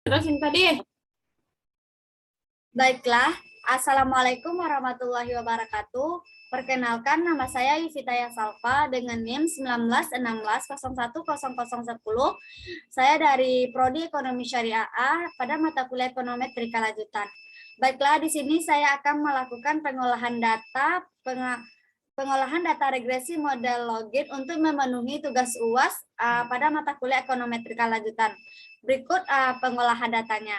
Terusin tadi. Baiklah, Assalamualaikum warahmatullahi wabarakatuh. Perkenalkan, nama saya Yuvitaya Salva dengan NIM 1916010010. Saya dari Prodi Ekonomi Syariah A pada mata kuliah Ekonometri Lanjutan. Baiklah, di sini saya akan melakukan pengolahan data regresi model login untuk memenuhi tugas UAS pada mata kuliah Ekonometri Lanjutan. Berikut pengolahan datanya.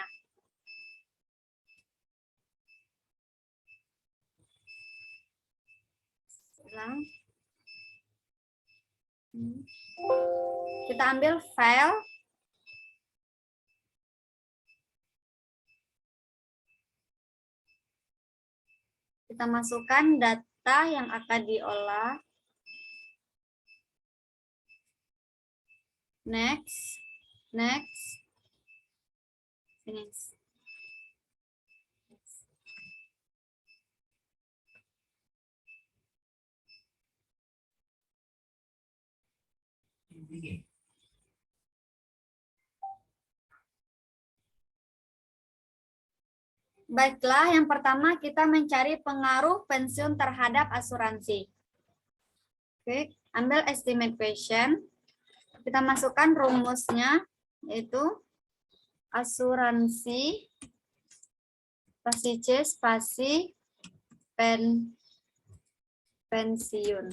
Kita ambil file. Kita masukkan data yang akan diolah. Next. Finish. Baiklah, yang pertama kita mencari pengaruh pensiun terhadap asuransi. Oke, ambil estimate question. Kita masukkan rumusnya, yaitu asuransi spasi C spasi pensiun.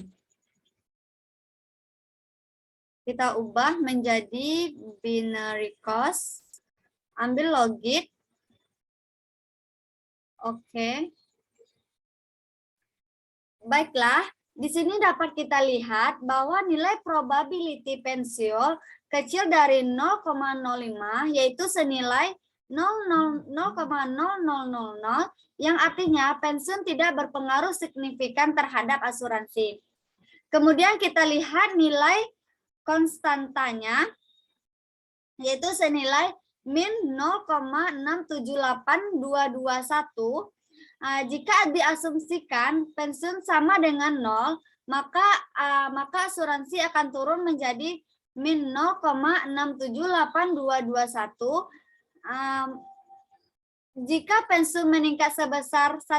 Kita ubah menjadi binary cost. Ambil logit. Oke. Baiklah, di sini dapat kita lihat bahwa nilai probability pensiun kecil dari 0,05 yaitu senilai 0,0000 yang artinya pensiun tidak berpengaruh signifikan terhadap asuransi. Kemudian kita lihat nilai konstantanya yaitu senilai min 0,678221. Jika diasumsikan pensiun sama dengan 0, maka asuransi akan turun menjadi min 0,678221. Jika pensiun meningkat sebesar 1%,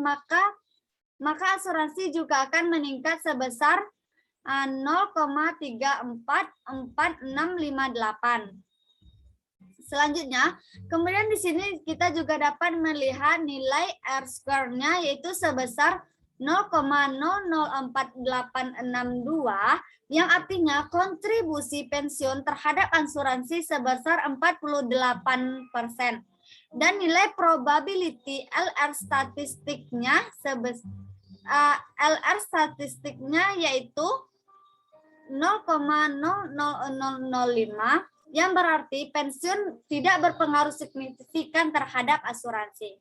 maka asuransi juga akan meningkat sebesar 0,344658. Selanjutnya, kemudian di sini kita juga dapat melihat nilai R-square-nya yaitu sebesar 0,004862 yang artinya kontribusi pensiun terhadap asuransi sebesar 48%. Dan nilai probability LR statistiknya yaitu 0,00005 yang berarti pensiun tidak berpengaruh signifikan terhadap asuransi.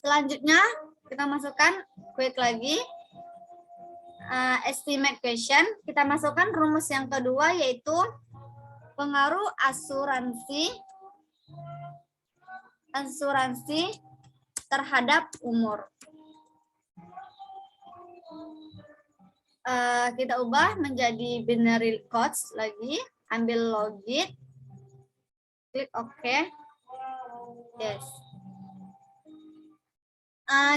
Selanjutnya, kita masukkan quick lagi. Estimate question. Kita masukkan rumus yang kedua yaitu pengaruh asuransi terhadap umur. Kita ubah menjadi binary cost lagi. Ambil logit, klik OK. Yes.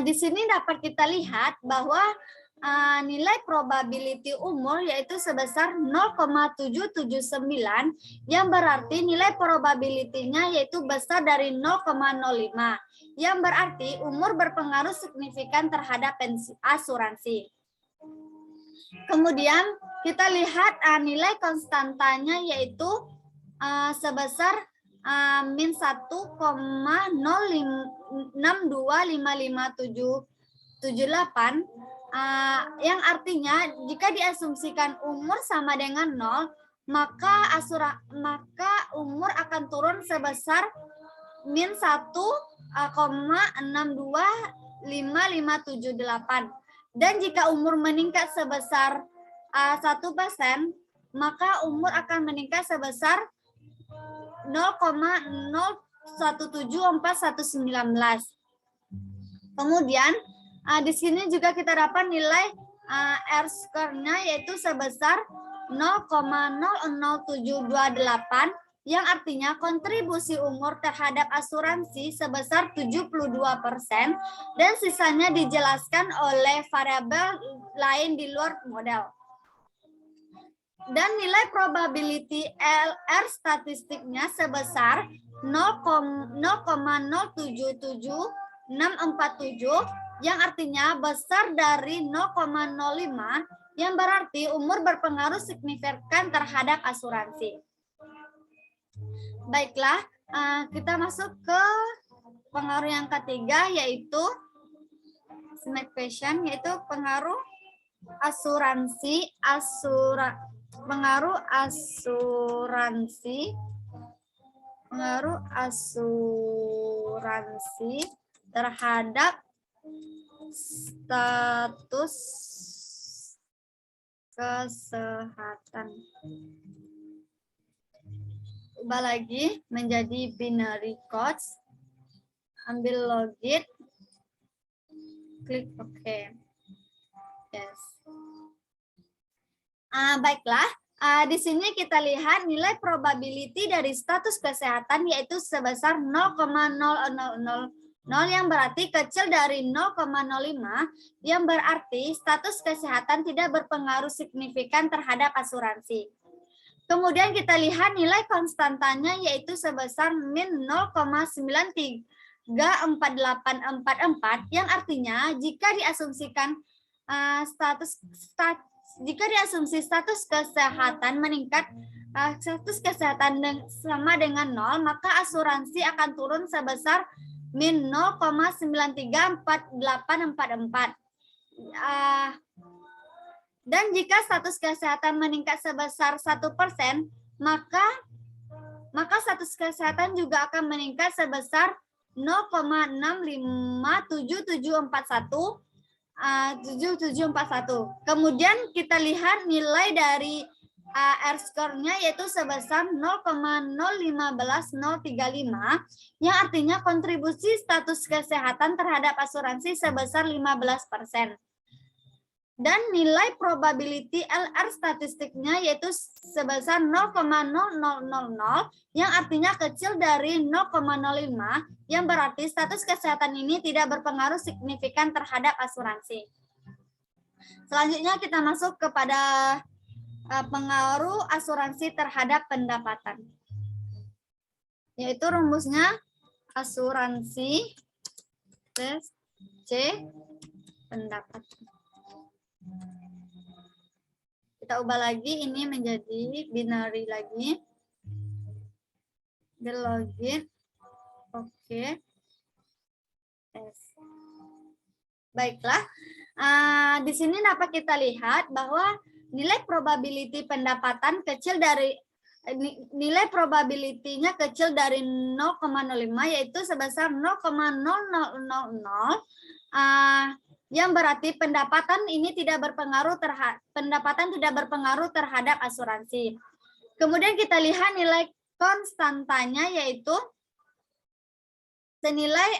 Di sini dapat kita lihat bahwa nilai probability umur yaitu sebesar 0,779 yang berarti nilai probability-nya yaitu besar dari 0,05 yang berarti umur berpengaruh signifikan terhadap asuransi. Kemudian kita lihat nilai konstantanya yaitu sebesar min 1,0625578 yang artinya jika diasumsikan umur sama dengan 0 maka umur akan turun sebesar min 1,625578. Dan jika umur meningkat sebesar 1%, maka umur akan meningkat sebesar 0,017419. Kemudian di sini juga kita dapat nilai R-square-nya yaitu sebesar 0,00728 yang artinya kontribusi umur terhadap asuransi sebesar 72% dan sisanya dijelaskan oleh variabel lain di luar model. Dan nilai probability LR statistiknya sebesar 0,077647 yang artinya besar dari 0,05 yang berarti umur berpengaruh signifikan terhadap asuransi. Baiklah, kita masuk ke pengaruh yang ketiga yaitu yaitu pengaruh asuransi terhadap status kesehatan. Ubah lagi menjadi binary codes. Ambil login. Klik OK. Yes. Baiklah. Di sini kita lihat nilai probability dari status kesehatan yaitu sebesar 0,0000 yang berarti kecil dari 0,05 yang berarti status kesehatan tidak berpengaruh signifikan terhadap asuransi. Kemudian kita lihat nilai konstantanya yaitu sebesar min 0,934844 yang artinya jika diasumsikan status kesehatan meningkat status kesehatan sama dengan 0 maka asuransi akan turun sebesar min 0,934844. Dan jika status kesehatan meningkat sebesar 1%, maka status kesehatan juga akan meningkat sebesar 0,657741. Kemudian kita lihat nilai dari R-score-nya yaitu sebesar 0,015035 yang artinya kontribusi status kesehatan terhadap asuransi sebesar 15%. Dan nilai probability LR statistiknya yaitu sebesar 0,0000 yang artinya kecil dari 0,05 yang berarti status kesehatan ini tidak berpengaruh signifikan terhadap asuransi. Selanjutnya kita masuk kepada pengaruh asuransi terhadap pendapatan. Yaitu rumusnya asuransi C pendapatan. Kita ubah lagi ini menjadi binary lagi. Login. Oke. Yes. Baiklah. Di sini dapat kita lihat bahwa nilai probability pendapatan kecil dari nilai probability-nya kecil dari 0,05 yaitu sebesar 0,0000 yang berarti pendapatan tidak berpengaruh terhadap asuransi. Kemudian kita lihat nilai konstantanya yaitu senilai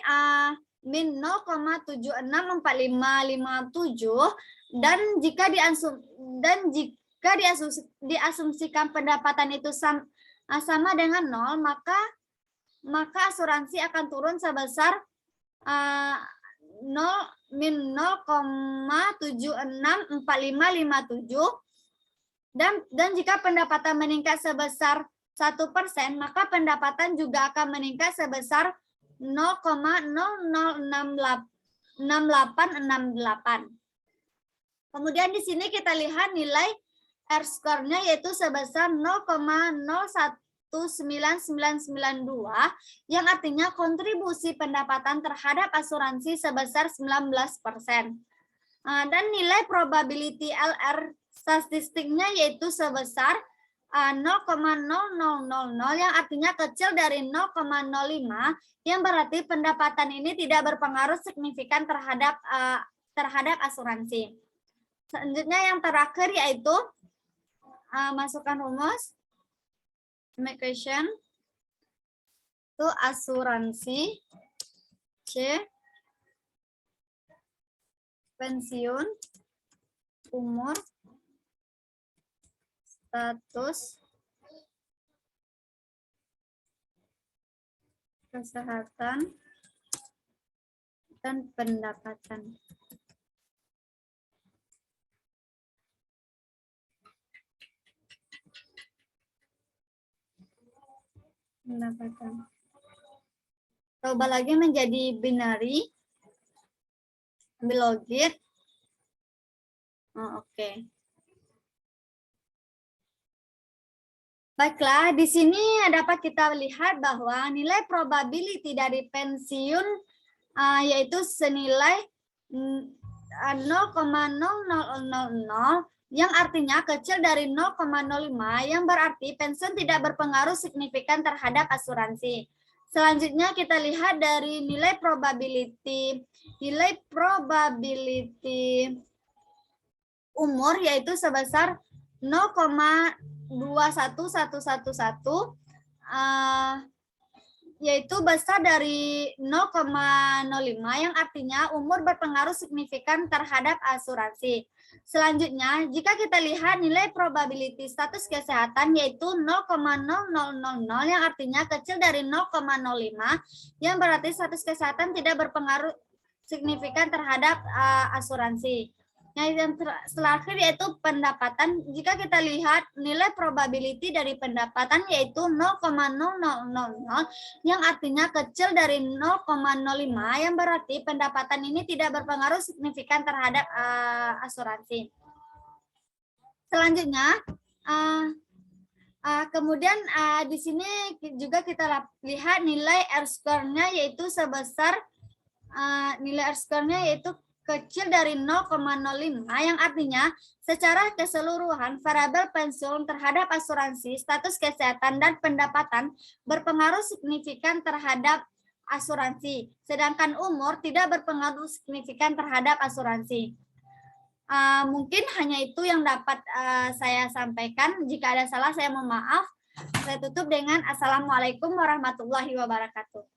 min 0,764557 dan jika diasumsikan pendapatan itu sama dengan 0 maka asuransi akan turun sebesar min 0,764557 dan jika pendapatan meningkat sebesar 1%, maka pendapatan juga akan meningkat sebesar 0,006868. Kemudian di sini kita lihat nilai R-score-nya yaitu sebesar 0,019992 yang artinya kontribusi pendapatan terhadap asuransi sebesar 19%. Dan nilai probability LR statistiknya yaitu sebesar 0,0000 yang artinya kecil dari 0,05 yang berarti pendapatan ini tidak berpengaruh signifikan terhadap asuransi. Selanjutnya yang terakhir yaitu masukkan rumus question itu asuransi C pensiun umur status kesehatan dan pendapatan. Coba lagi menjadi binary. Ambil logit. Oh, oke. Baiklah, di sini dapat kita lihat bahwa nilai probability dari pensiun yaitu senilai 0,0000 yang artinya kecil dari 0,05 yang berarti pensiun tidak berpengaruh signifikan terhadap asuransi. Selanjutnya kita lihat dari nilai probability. Nilai probability umur yaitu sebesar 0,21111 yaitu besar dari 0,05 yang artinya umur berpengaruh signifikan terhadap asuransi. Selanjutnya, jika kita lihat nilai probability status kesehatan yaitu 0,0000 yang artinya kecil dari 0,05 yang berarti status kesehatan tidak berpengaruh signifikan terhadap asuransi. Nah, yang terakhir yaitu pendapatan. Jika kita lihat nilai probability dari pendapatan yaitu 0,0000 yang artinya kecil dari 0,05 yang berarti pendapatan ini tidak berpengaruh signifikan terhadap asuransi. Selanjutnya, kemudian di sini juga kita lihat nilai R-score-nya yaitu sebesar nilai R-score-nya yaitu kecil dari 0,05 yang artinya secara keseluruhan variabel pensiun terhadap asuransi, status kesehatan, dan pendapatan berpengaruh signifikan terhadap asuransi, sedangkan umur tidak berpengaruh signifikan terhadap asuransi. Mungkin hanya itu yang dapat saya sampaikan. Jika ada salah saya mohon maaf. Saya tutup dengan Assalamualaikum warahmatullahi wabarakatuh.